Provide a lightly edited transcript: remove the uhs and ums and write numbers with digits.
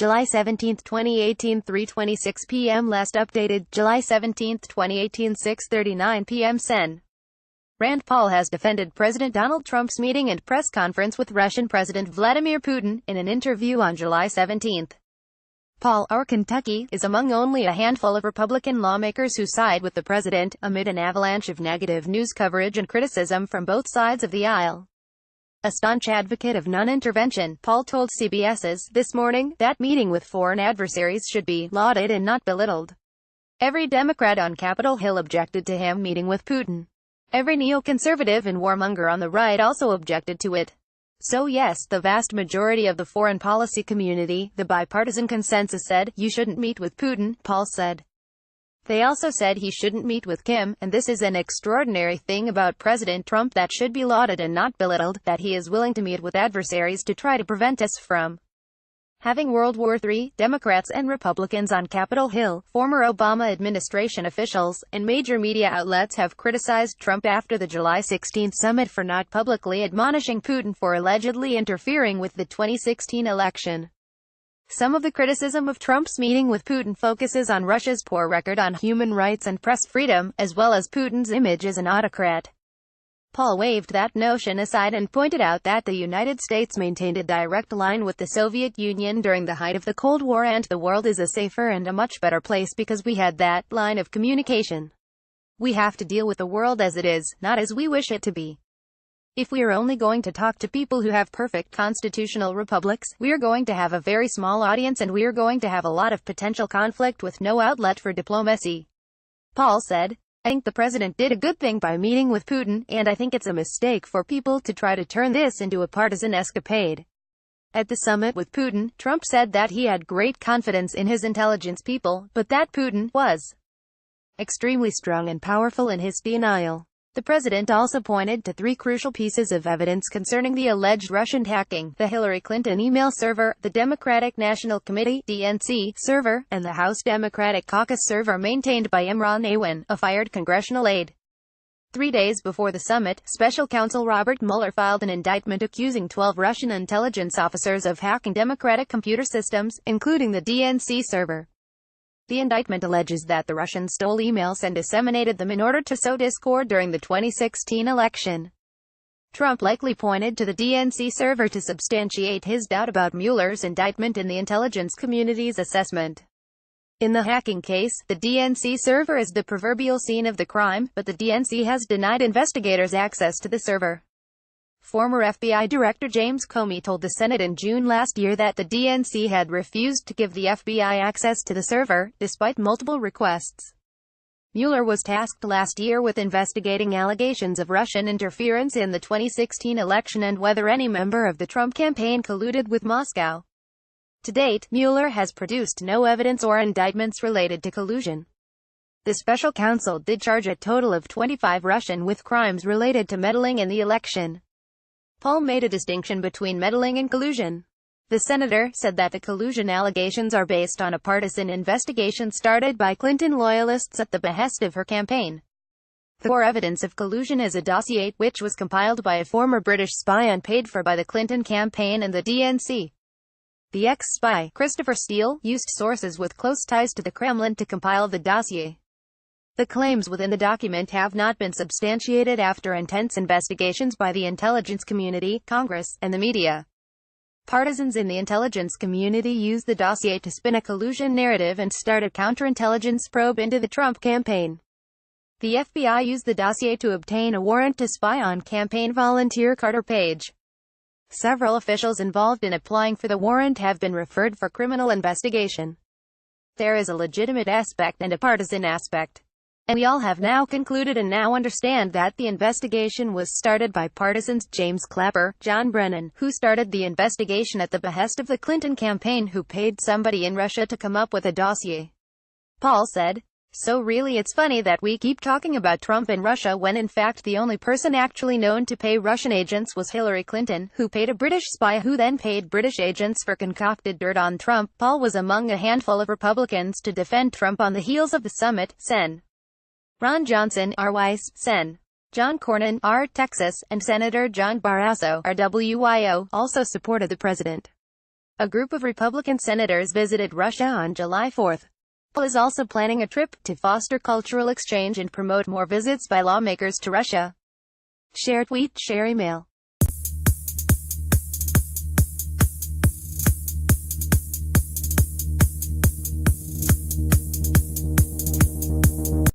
July 17, 2018, 3:26 p.m. Last updated, July 17, 2018, 6:39 p.m. Sen. Rand Paul has defended President Donald Trump's meeting and press conference with Russian President Vladimir Putin in an interview on July 17. Paul, our Kentucky, is among only a handful of Republican lawmakers who side with the president, amid an avalanche of negative news coverage and criticism from both sides of the aisle. A staunch advocate of non-intervention, Paul told CBS's This Morning that meeting with foreign adversaries should be lauded and not belittled. Every Democrat on Capitol Hill objected to him meeting with Putin. Every neoconservative and warmonger on the right also objected to it. So yes, the vast majority of the foreign policy community, the bipartisan consensus said, you shouldn't meet with Putin, Paul said. They also said he shouldn't meet with Kim, and this is an extraordinary thing about President Trump that should be lauded and not belittled, that he is willing to meet with adversaries to try to prevent us from having World War III. Democrats and Republicans on Capitol Hill, former Obama administration officials, and major media outlets have criticized Trump after the July 16 summit for not publicly admonishing Putin for allegedly interfering with the 2016 election. Some of the criticism of Trump's meeting with Putin focuses on Russia's poor record on human rights and press freedom, as well as Putin's image as an autocrat. Paul waved that notion aside and pointed out that the United States maintained a direct line with the Soviet Union during the height of the Cold War, and the world is a safer and a much better place because we had that line of communication. We have to deal with the world as it is, not as we wish it to be. If we are only going to talk to people who have perfect constitutional republics, we are going to have a very small audience and we are going to have a lot of potential conflict with no outlet for diplomacy. Paul said, I think the president did a good thing by meeting with Putin, and I think it's a mistake for people to try to turn this into a partisan escapade. At the summit with Putin, Trump said that he had great confidence in his intelligence people, but that Putin was extremely strong and powerful in his denial. The president also pointed to three crucial pieces of evidence concerning the alleged Russian hacking: the Hillary Clinton email server, the Democratic National Committee (DNC) server, and the House Democratic Caucus server maintained by Imran Awan, a fired congressional aide. 3 days before the summit, Special Counsel Robert Mueller filed an indictment accusing 12 Russian intelligence officers of hacking Democratic computer systems, including the DNC server. The indictment alleges that the Russians stole emails and disseminated them in order to sow discord during the 2016 election. Trump likely pointed to the DNC server to substantiate his doubt about Mueller's indictment and the intelligence community's assessment. In the hacking case, the DNC server is the proverbial scene of the crime, but the DNC has denied investigators access to the server. Former FBI Director James Comey told the Senate in June last year that the DNC had refused to give the FBI access to the server, despite multiple requests. Mueller was tasked last year with investigating allegations of Russian interference in the 2016 election and whether any member of the Trump campaign colluded with Moscow. To date, Mueller has produced no evidence or indictments related to collusion. The special counsel did charge a total of 25 Russians with crimes related to meddling in the election. Paul made a distinction between meddling and collusion. The senator said that the collusion allegations are based on a partisan investigation started by Clinton loyalists at the behest of her campaign. The core evidence of collusion is a dossier, which was compiled by a former British spy and paid for by the Clinton campaign and the DNC. The ex-spy, Christopher Steele, used sources with close ties to the Kremlin to compile the dossier. The claims within the document have not been substantiated after intense investigations by the intelligence community, Congress, and the media. Partisans in the intelligence community used the dossier to spin a collusion narrative and start a counterintelligence probe into the Trump campaign. The FBI used the dossier to obtain a warrant to spy on campaign volunteer Carter Page. Several officials involved in applying for the warrant have been referred for criminal investigation. There is a legitimate aspect and a partisan aspect. And we all have now concluded and now understand that the investigation was started by partisans. James Clapper, John Brennan, who started the investigation at the behest of the Clinton campaign, who paid somebody in Russia to come up with a dossier. Paul said, so really it's funny that we keep talking about Trump and Russia when in fact the only person actually known to pay Russian agents was Hillary Clinton, who paid a British spy who then paid British agents for concocted dirt on Trump. Paul was among a handful of Republicans to defend Trump on the heels of the summit. Sen. Ron Johnson, R. Weiss, Sen. John Cornyn, R. Texas, and Senator John Barrasso, R. WYO, also supported the president. A group of Republican senators visited Russia on July 4. Paul is also planning a trip to foster cultural exchange and promote more visits by lawmakers to Russia. Share tweet, share email.